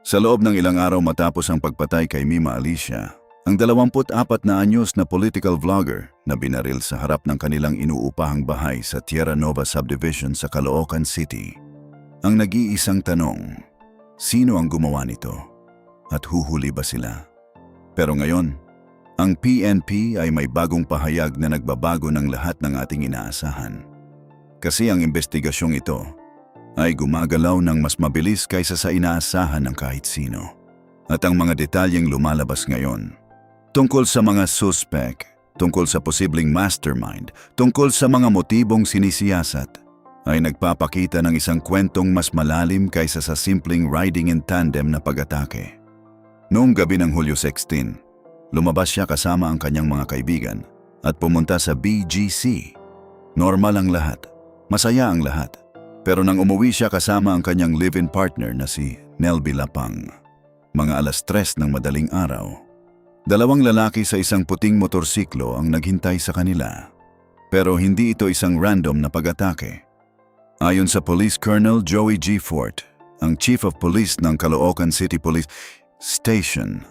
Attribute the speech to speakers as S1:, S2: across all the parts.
S1: Sa loob ng ilang araw matapos ang pagpatay kay Mima Alicia, ang 24 na anyos na political vlogger na binaril sa harap ng kanilang inuupahang bahay sa Tierra Nova Subdivision sa Caloocan City. Ang nag-iisang tanong, sino ang gumawa nito? At huhuli ba sila? Pero ngayon, ang PNP ay may bagong pahayag na nagbabago ng lahat ng ating inaasahan. Kasi ang investigasyong ito ay gumagalaw ng mas mabilis kaysa sa inaasahan ng kahit sino. At ang mga detalyeng lumalabas ngayon, tungkol sa mga suspect, tungkol sa posibleng mastermind, tungkol sa mga motibong sinisiyasat, ay nagpapakita ng isang kwentong mas malalim kaysa sa simpleng riding in tandem na pag-atake. Noong gabi ng Hulyo 16, lumabas siya kasama ang kanyang mga kaibigan at pumunta sa BGC. Normal ang lahat, masaya ang lahat. Pero nang umuwi siya kasama ang kanyang live-in partner na si Nelby Lapang, mga 3:00 ng madaling araw, dalawang lalaki sa isang puting motorsiklo ang naghintay sa kanila. Pero hindi ito isang random na pag-atake. Ayon sa Police Colonel Joey G. Fort, ang Chief of Police ng Caloocan City Police Station,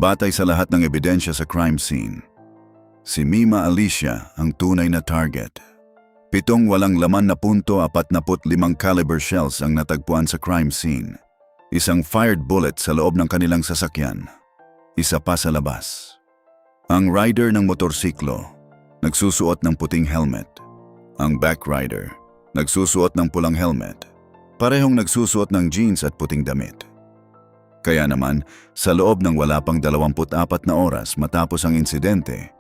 S1: batay sa lahat ng ebidensya sa crime scene, si Mima Alicia ang tunay na target. 7 walang laman na .45 caliber shells ang natagpuan sa crime scene. Isang fired bullet sa loob ng kanilang sasakyan. Isa pa sa labas. Ang rider ng motorsiklo, nagsusuot ng puting helmet. Ang back rider, nagsusuot ng pulang helmet. Parehong nagsusuot ng jeans at puting damit. Kaya naman, sa loob ng wala pang 24 na oras matapos ang insidente,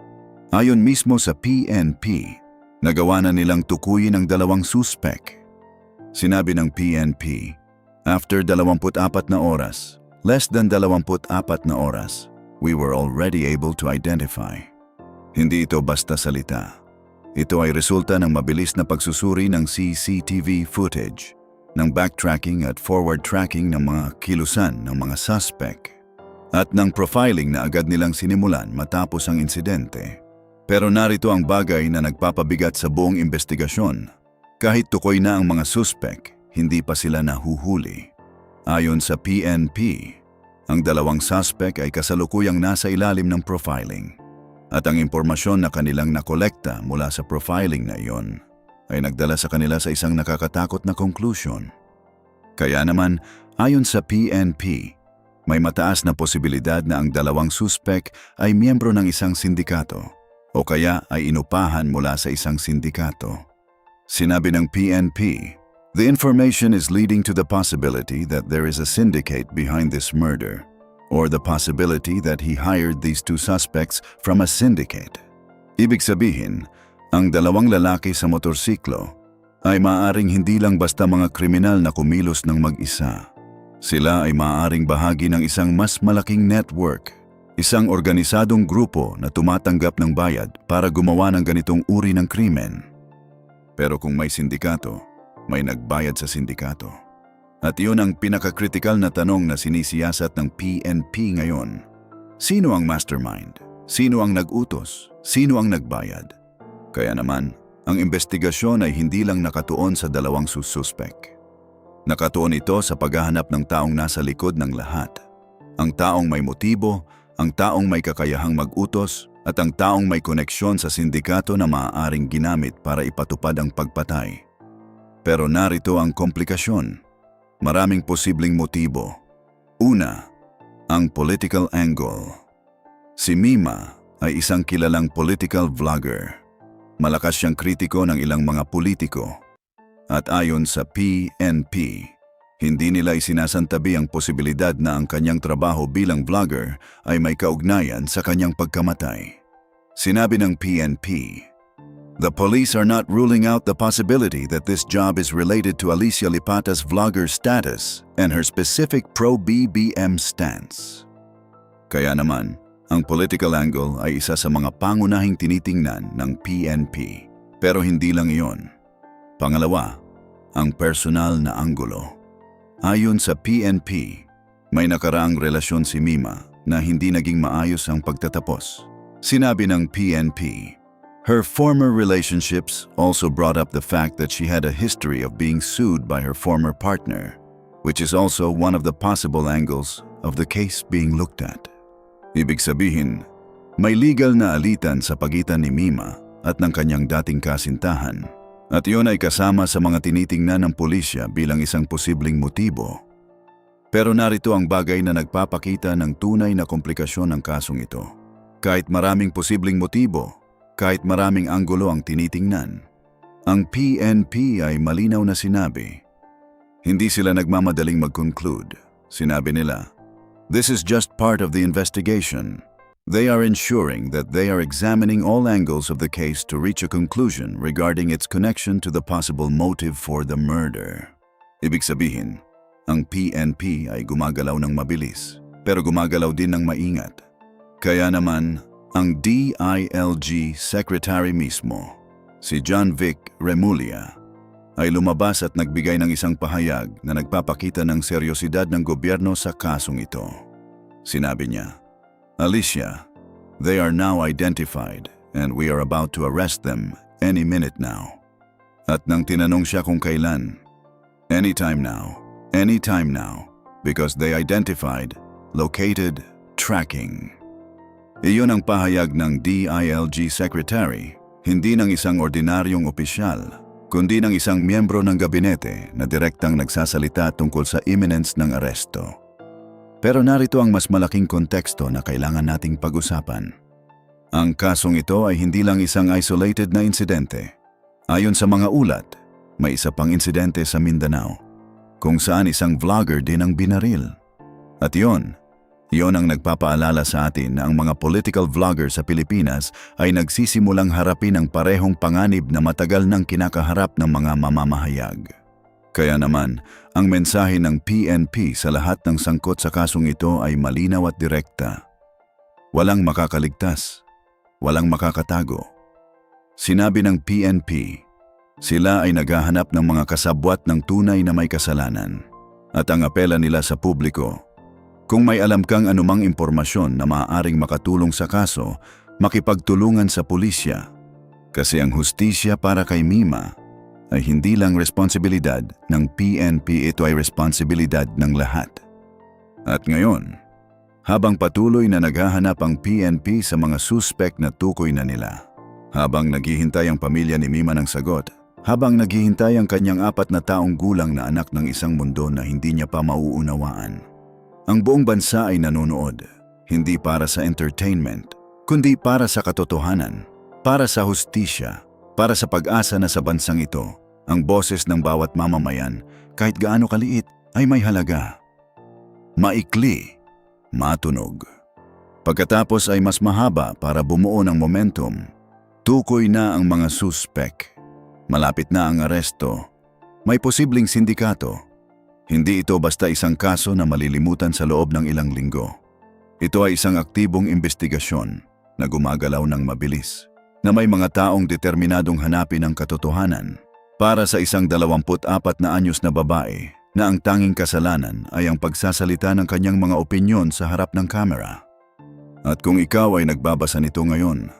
S1: ayon mismo sa PNP, nagawa na nilang tukuyin ang 2 suspect. Sinabi ng PNP, after 24 na oras, less than 24 na oras, we were already able to identify. Hindi ito basta salita. Ito ay resulta ng mabilis na pagsusuri ng CCTV footage, ng backtracking at forward tracking ng mga kilusan ng mga suspect, at ng profiling na agad nilang sinimulan matapos ang insidente. Pero narito ang bagay na nagpapabigat sa buong investigasyon. Kahit tukoy na ang mga suspect, hindi pa sila nahuhuli. Ayon sa PNP, ang 2 suspect ay kasalukuyang nasa ilalim ng profiling. At ang impormasyon na kanilang nakolekta mula sa profiling na iyon ay nagdala sa kanila sa isang nakakatakot na conclusion. Kaya naman, ayon sa PNP, may mataas na posibilidad na ang 2 suspect ay miyembro ng isang sindikato o kaya ay inupahan mula sa isang sindikato. Sinabi ng PNP, the information is leading to the possibility that there is a syndicate behind this murder, or the possibility that he hired these 2 suspects from a syndicate. Ibig sabihin, ang 2 lalaki sa motorsiklo ay maaaring hindi lang basta mga kriminal na kumilos ng mag-isa. Sila ay maaaring bahagi ng isang mas malaking network, isang organisadong grupo na tumatanggap ng bayad para gumawa ng ganitong uri ng krimen. Pero kung may sindikato, may nagbayad sa sindikato. At iyon ang pinakakritikal na tanong na sinisiyasat ng PNP ngayon. Sino ang mastermind? Sino ang nag-utos? Sino ang nagbayad? Kaya naman, ang investigasyon ay hindi lang nakatuon sa 2 suspect. Nakatuon ito sa paghahanap ng taong nasa likod ng lahat. Ang taong may motibo, ang taong may kakayahang mag-utos, at ang taong may koneksyon sa sindikato na maaaring ginamit para ipatupad ang pagpatay. Pero narito ang komplikasyon. Maraming posibleng motibo. Una, ang political angle. Si Mima ay isang kilalang political vlogger. Malakas siyang kritiko ng ilang mga politiko. At ayon sa PNP, hindi nila isinasantabi ang posibilidad na ang kanyang trabaho bilang vlogger ay may kaugnayan sa kanyang pagkamatay. Sinabi ng PNP, the police are not ruling out the possibility that this job is related to Alicia Lipata's vlogger status and her specific pro-BBM stance. Kaya naman, ang political angle ay isa sa mga pangunahing tinitingnan ng PNP. Pero hindi lang iyon. Pangalawa, ang personal na anggulo. Ayon sa PNP, may nakaraang relasyon si Mima na hindi naging maayos ang pagtatapos. Sinabi ng PNP, her former relationships also brought up the fact that she had a history of being sued by her former partner, which is also one of the possible angles of the case being looked at. Ibig sabihin, may legal na alitan sa pagitan ni Mima at ng kanyang dating kasintahan, at iyon ay kasama sa mga tinitingnan ng pulisya bilang isang posibleng motibo. Pero narito ang bagay na nagpapakita ng tunay na komplikasyon ng kasong ito. Kahit maraming posibleng motibo, kahit maraming anggulo ang tinitingnan, ang PNP ay malinaw na sinabi. Hindi sila nagmamadaling mag-conclude. Sinabi nila, "This is just part of the investigation." They are ensuring that they are examining all angles of the case to reach a conclusion regarding its connection to the possible motive for the murder. Ibig sabihin, ang PNP ay gumagalaw ng mabilis, pero gumagalaw din ng maingat. Kaya naman, ang DILG Secretary mismo, si John Vic Remulla, ay lumabas at nagbigay ng isang pahayag na nagpapakita ng seryosidad ng gobyerno sa kasong ito. Sinabi niya, "Alicia, they are now identified and we are about to arrest them any minute now." At nang tinanong siya kung kailan, anytime now, because they identified, located, tracking. Iyon ang pahayag ng DILG Secretary, hindi ng isang ordinaryong opisyal, kundi ng isang miyembro ng gabinete na direktang nagsasalita tungkol sa imminence ng aresto. Pero narito ang mas malaking konteksto na kailangan nating pag-usapan. Ang kasong ito ay hindi lang isang isolated na insidente. Ayon sa mga ulat, may isa pang insidente sa Mindanao, kung saan isang vlogger din ang binaril. At iyon ang nagpapaalala sa atin na ang mga political vlogger sa Pilipinas ay nagsisimulang harapin ang parehong panganib na matagal nang kinakaharap ng mga mamamahayag. Kaya naman, ang mensahe ng PNP sa lahat ng sangkot sa kasong ito ay malinaw at direkta. Walang makakaligtas, walang makakatago. Sinabi ng PNP, sila ay naghahanap ng mga kasabwat ng tunay na may kasalanan. At ang apela nila sa publiko, kung may alam kang anumang impormasyon na maaaring makatulong sa kaso, makipagtulungan sa pulisya. Kasi ang hustisya para kay Mima ay hindi lang responsibilidad ng PNP, ito ay responsibilidad ng lahat. At ngayon, habang patuloy na naghahanap ang PNP sa mga suspect na tukoy na nila, habang naghihintay ang pamilya ni Mima ng sagot, habang naghihintay ang kanyang 4 na taong gulang na anak ng isang mundo na hindi niya pa mauunawaan, ang buong bansa ay nanonood, hindi para sa entertainment, kundi para sa katotohanan, para sa hustisya, para sa pag-asa na sa bansang ito, ang boses ng bawat mamamayan, kahit gaano kaliit, ay may halaga. Maikli, matunog. Pagkatapos ay mas mahaba para bumuo ng momentum. Tukoy na ang mga suspek. Malapit na ang aresto. May posibleng sindikato. Hindi ito basta isang kaso na malilimutan sa loob ng ilang linggo. Ito ay isang aktibong investigasyon na gumagalaw ng mabilis, na may mga taong determinadong hanapin ang katotohanan para sa isang 24 na anyos na babae na ang tanging kasalanan ay ang pagsasalita ng kanyang mga opinyon sa harap ng kamera. At kung ikaw ay nagbabasa nito ngayon,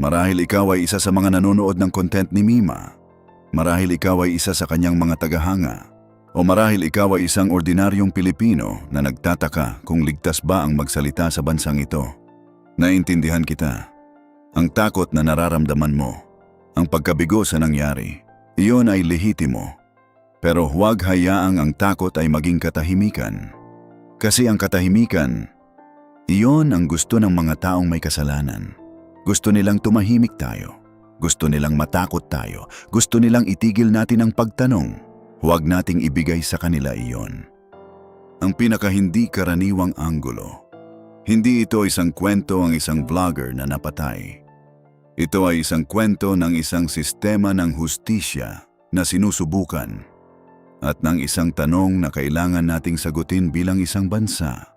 S1: marahil ikaw ay isa sa mga nanonood ng content ni Mima, marahil ikaw ay isa sa kanyang mga tagahanga, o marahil ikaw ay isang ordinaryong Pilipino na nagtataka kung ligtas ba ang magsalita sa bansang ito. Naintindihan kita. Ang takot na nararamdaman mo, ang pagkabigo sa nangyari, iyon ay lehitimo. Pero huwag hayaang ang takot ay maging katahimikan. Kasi ang katahimikan, iyon ang gusto ng mga taong may kasalanan. Gusto nilang tumahimik tayo. Gusto nilang matakot tayo. Gusto nilang itigil natin ang pagtanong. Huwag nating ibigay sa kanila iyon. Ang pinakahindi karaniwang anggulo. Hindi ito isang kwento ang isang vlogger na napatay. Ito ay isang kwento ng isang sistema ng hustisya na sinusubukan at ng isang tanong na kailangan nating sagutin bilang isang bansa.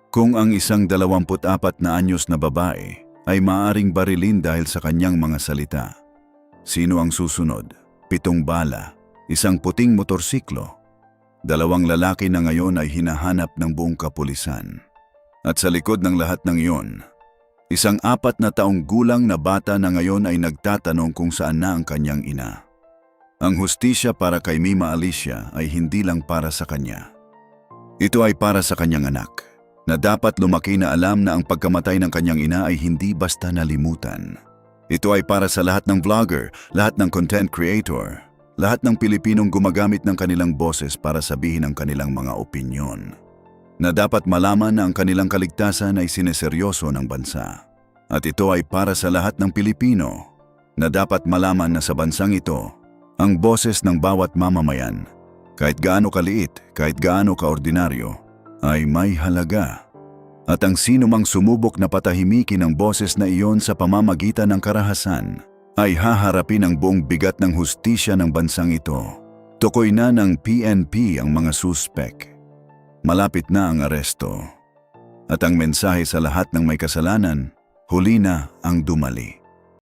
S1: Kung ang isang 24 na anyos na babae ay maaaring barilin dahil sa kanyang mga salita, sino ang susunod? 7 bala, isang puting motorsiklo, 2 lalaki na ngayon ay hinahanap ng buong kapulisan. At sa likod ng lahat ng iyon, isang 4 na taong gulang na bata na ngayon ay nagtatanong kung saan na ang kanyang ina. Ang hustisya para kay Mima Alicia ay hindi lang para sa kanya. Ito ay para sa kanyang anak, na dapat lumaki na alam na ang pagkamatay ng kanyang ina ay hindi basta nalimutan. Ito ay para sa lahat ng vlogger, lahat ng content creator, lahat ng Pilipinong gumagamit ng kanilang boses para sabihin ang kanilang mga opinyon. Na dapat malaman na ang kanilang kaligtasan ay sineseryoso ng bansa. At ito ay para sa lahat ng Pilipino, na dapat malaman na sa bansang ito, ang boses ng bawat mamamayan, kahit gaano kaliit, kahit gaano kaordinaryo, ay may halaga. At ang sino mang sumubok na patahimikin ang boses na iyon sa pamamagitan ng karahasan, ay haharapin ang buong bigat ng hustisya ng bansang ito. Tukoy na ng PNP ang mga suspek. Malapit na ang aresto. At ang mensahe sa lahat ng may kasalanan, huli na ang dumali.